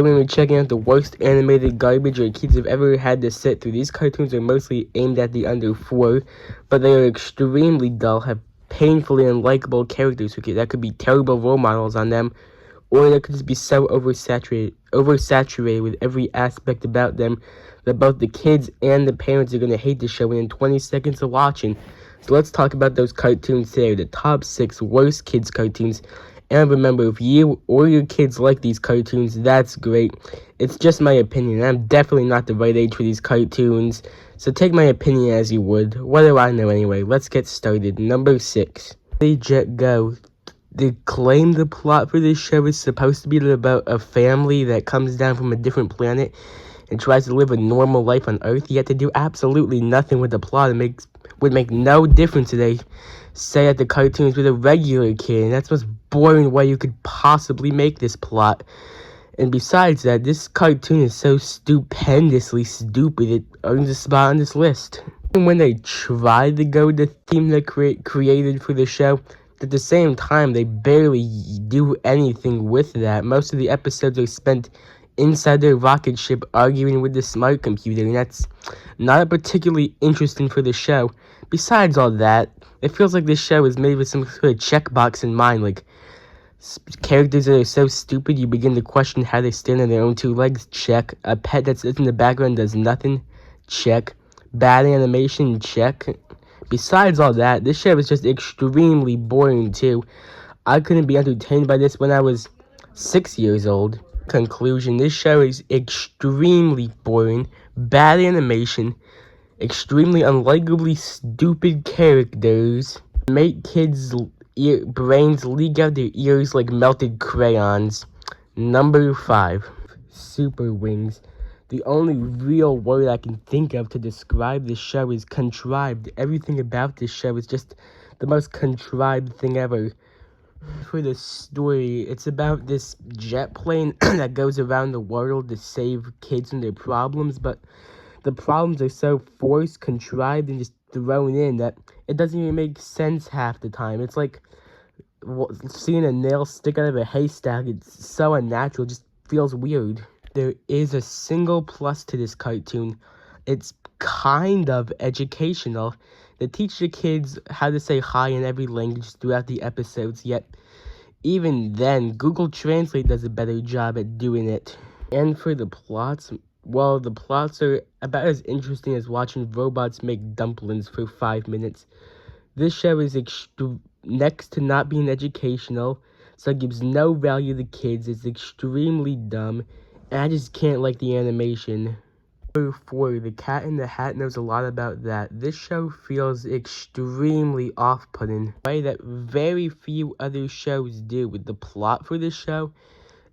When we're checking out the worst animated garbage your kids have ever had to sit through, these cartoons are mostly aimed at the under 4, but they are extremely dull, have painfully unlikable characters that could be terrible role models on them, or they could just be so oversaturated with every aspect about them that both the kids and the parents are going to hate the show within 20 seconds of watching. So let's talk about those cartoons today, the top 6 worst kids cartoons. And remember, if you or your kids like these cartoons, that's great. It's just my opinion. I'm definitely not the right age for these cartoons, so take my opinion as you would. What do I know anyway? Let's get started. Number 6. Ready, Jet, Go. They claim the plot for this show is supposed to be about a family that comes down from a different planet and tries to live a normal life on Earth, yet they do absolutely nothing with the plot. It would make no difference if they say that the cartoons with a regular kid, and that's the most boring way you could possibly make this plot. And besides that, this cartoon is so stupendously stupid it earns a spot on this list. And when they try to go the theme they created for the show, at the same time, they barely do anything with that. Most of the episodes are spent inside their rocket ship arguing with the smart computer, and that's not particularly interesting for the show. Besides all that, it feels like this show is made with some sort of checkbox in mind, like characters that are so stupid you begin to question how they stand on their own 2 legs, check. A pet that sits in the background does nothing, check. Bad animation, check. Besides all that, this show is just extremely boring too. I couldn't be entertained by this when I was 6 years old. Conclusion, this show is extremely boring, bad animation, extremely unlikably stupid characters, make kids' brains leak out their ears like melted crayons. Number 5. Super Wings. The only real word I can think of to describe this show is contrived. Everything about this show is just the most contrived thing ever. For the story, it's about this jet plane that goes around the world to save kids from their problems, but the problems are so forced, contrived, and just thrown in that it doesn't even make sense half the time. It's like seeing a nail stick out of a haystack. It's so unnatural, it just feels weird. There is a single plus to this cartoon. It's kind of educational. They teach the kids how to say hi in every language throughout the episodes, yet even then, Google Translate does a better job at doing it. And for the plots, well, the plots are about as interesting as watching robots make dumplings for 5 minutes. This show is next to not being educational, so it gives no value to kids. It's extremely dumb, and I just can't like the animation. Number 4, The Cat in the Hat knows a lot about that. This show feels extremely off-putting, a way that very few other shows do. With the plot for this show,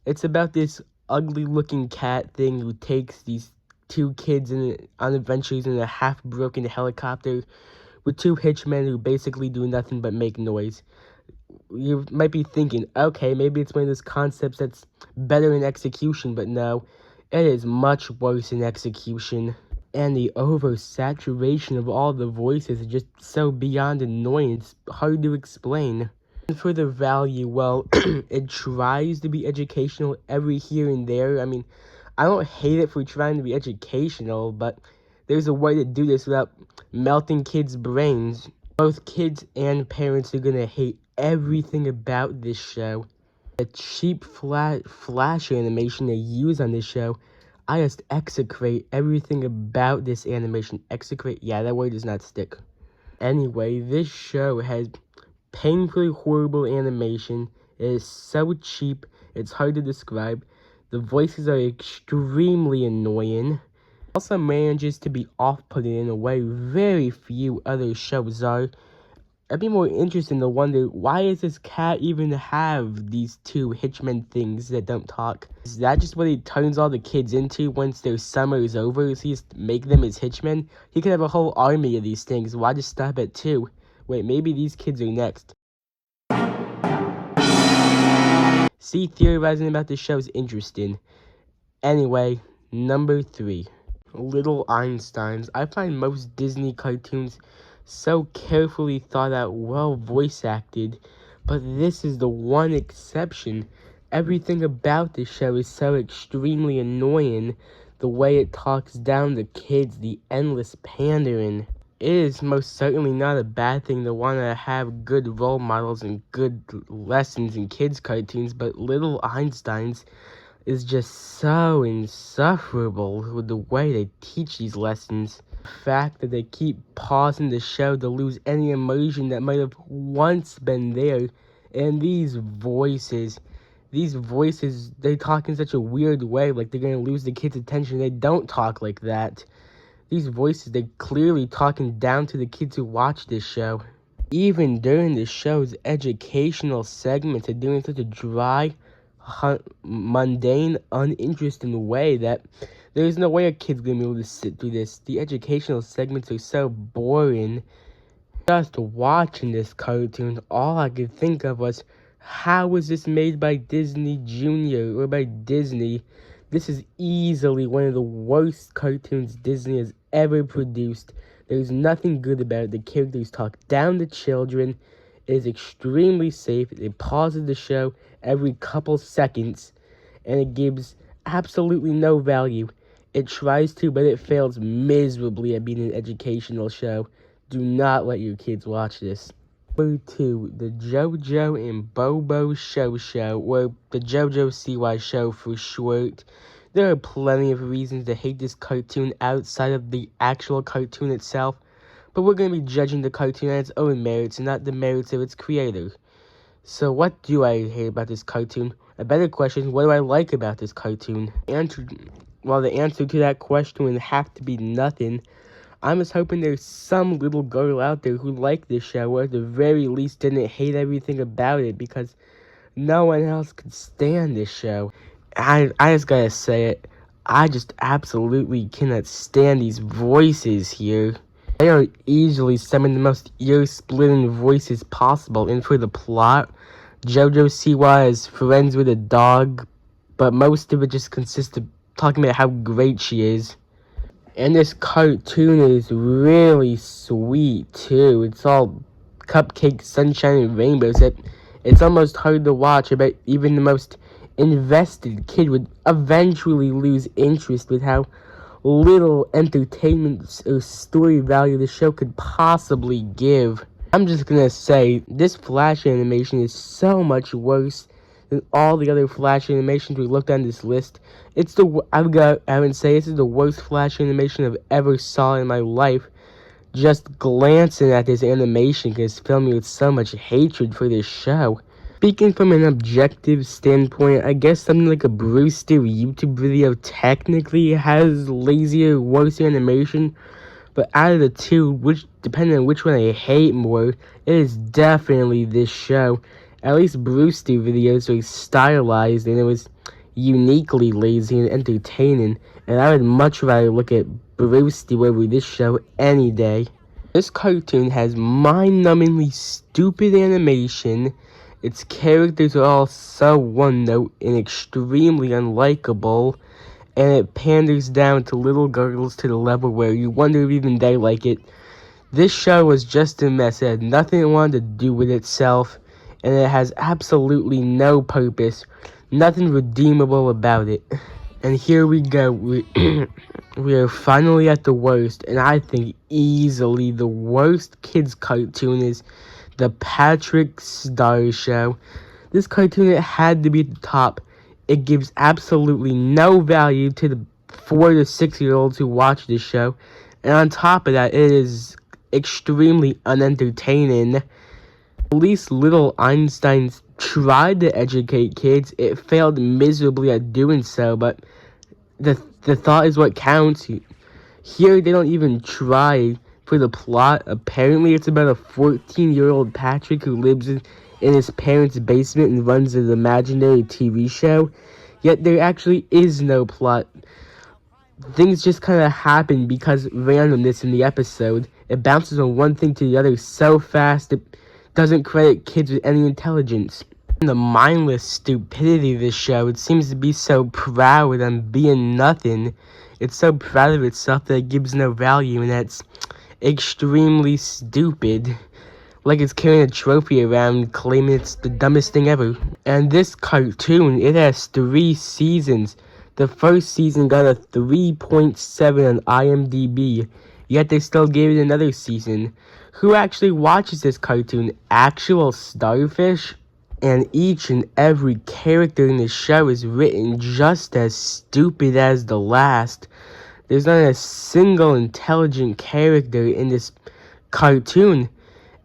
it's about this ugly-looking cat thing who takes these 2 kids on adventures in a half-broken helicopter with 2 hitchmen who basically do nothing but make noise. You might be thinking, okay, maybe it's one of those concepts that's better in execution, but no, it is much worse in execution. And the oversaturation of all the voices is just so beyond annoying, it's hard to explain. And for the value, well, it tries to be educational every here and there. I mean, I don't hate it for trying to be educational, but there's a way to do this without melting kids' brains. Both kids and parents are gonna hate everything about this show. The cheap flash animation they use on this show, I just execrate everything about this animation. Execrate? Yeah, that word does not stick. Anyway, this show has painfully horrible animation. It is so cheap, it's hard to describe. The voices are extremely annoying. Also manages to be off-putting in a way very few other shows are. I'd be more interested in to wonder, why does this cat even have these 2 hitchmen things that don't talk? Is that just what he turns all the kids into once their summer is over? Is he just make them his hitchmen? He could have a whole army of these things. Why just stop at 2? Wait, maybe these kids are next. See, theorizing about this show is interesting. Anyway, number 3. Little Einsteins. I find most Disney cartoons so carefully thought out, well voice acted, but this is the one exception. Everything about this show is so extremely annoying. The way it talks down to kids, the endless pandering. It is most certainly not a bad thing to want to have good role models and good lessons in kids' cartoons, but Little Einsteins is just so insufferable with the way they teach these lessons. The fact that they keep pausing the show to lose any emotion that might have once been there, and these voices, they talk in such a weird way, like they're gonna lose the kids' attention. They don't talk like that. These voices, they clearly talking down to the kids who watch this show. Even during the show's educational segments, they're doing such a dry, mundane, uninteresting way that there's no way a kid's gonna be able to sit through this. The educational segments are so boring. Just watching this cartoon, all I could think of was, how was this made by Disney Junior or by Disney? This is easily one of the worst cartoons Disney has ever produced. There's nothing good about it. The characters talk down to children. It is extremely safe. It pauses the show every couple seconds, and it gives absolutely no value. It tries to, but it fails miserably at being an educational show. Do not let your kids watch this. Number 2, the JoJo and Bobo Show, or the JoJo Siwa Show for short. There are plenty of reasons to hate this cartoon outside of the actual cartoon itself, but we're going to be judging the cartoon on its own merits and not the merits of its creator. So what do I hate about this cartoon? A better question is, what do I like about this cartoon? The answer to that question would have to be nothing. I'm just hoping there's some little girl out there who liked this show, or at the very least didn't hate everything about it, because no one else could stand this show. I just gotta say it, I just absolutely cannot stand these voices here. They are easily some of the most ear-splitting voices possible, and for the plot, JoJo Siwa is friends with a dog, but most of it just consists of talking about how great she is. And this cartoon is really sweet, too. It's all cupcake, sunshine, and rainbows. It's almost hard to watch. I bet even the most invested kid would eventually lose interest with how little entertainment or story value the show could possibly give. I'm just gonna say, this Flash animation is so much worse than all the other Flash animations we looked on this list. I would say this is the worst Flash animation I've ever saw in my life. Just glancing at this animation can fill me with so much hatred for this show. Speaking from an objective standpoint, I guess something like a Brewster YouTube video technically has lazier, worse animation. But out of the two, depending on which one I hate more, it is definitely this show. At least Brewster videos were stylized and it was uniquely lazy and entertaining, and I would much rather look at Brewster over this show any day. This cartoon has mind-numbingly stupid animation. Its characters are all so one-note and extremely unlikable, and it panders down to little girls to the level where you wonder if even they like it. This show was just a mess. It had nothing it wanted to do with itself, and it has absolutely no purpose, nothing redeemable about it. And here we go, we are finally at the worst, and I think easily the worst kids cartoon is the Patrick Star Show. This cartoon, it had to be at the top. It gives absolutely no value to the 4 to 6 year olds who watch this show, and on top of that, it is extremely unentertaining. At least Little Einsteins tried to educate kids. It failed miserably at doing so, but the thought is what counts. Here, they don't even try for the plot. Apparently, it's about a 14-year-old Patrick who lives in his parents' basement and runs an imaginary TV show. Yet, there actually is no plot. Things just kind of happen because randomness in the episode. It bounces from one thing to the other so fast it doesn't credit kids with any intelligence. And the mindless stupidity of this show, it seems to be so proud on being nothing. It's so proud of itself that it gives no value, and that's extremely stupid. like it's carrying a trophy around, claiming it's the dumbest thing ever. And this cartoon, it has 3 seasons. The first season got a 3.7 on IMDb, yet they still gave it another season. Who actually watches this cartoon? Actual starfish? And each and every character in the show is written just as stupid as the last. There's not a single intelligent character in this cartoon.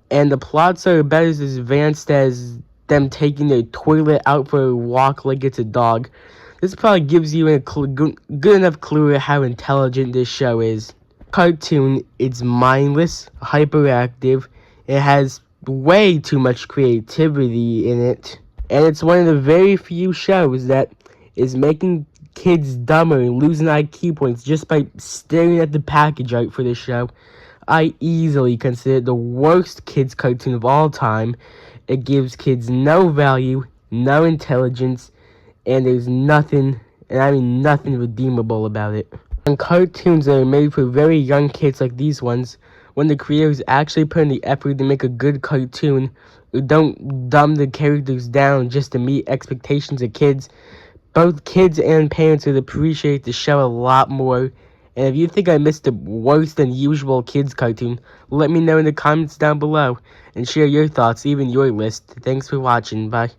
And the plots are about as advanced as them taking their toilet out for a walk like it's a dog. This probably gives you a good enough clue of how intelligent this show is. Cartoon, it's mindless, hyperactive, it has way too much creativity in it, and it's one of the very few shows that is making kids dumber and losing IQ points just by staring at the package art for this show. I easily consider it the worst kids cartoon of all time. It gives kids no value, no intelligence, and there's nothing, and I mean nothing redeemable about it. And cartoons that are made for very young kids like these ones, when the creators actually put in the effort to make a good cartoon, don't dumb the characters down just to meet expectations of kids, both kids and parents would appreciate the show a lot more. And if you think I missed a worse than usual kids cartoon, let me know in the comments down below, and share your thoughts, even your list. Thanks for watching, bye.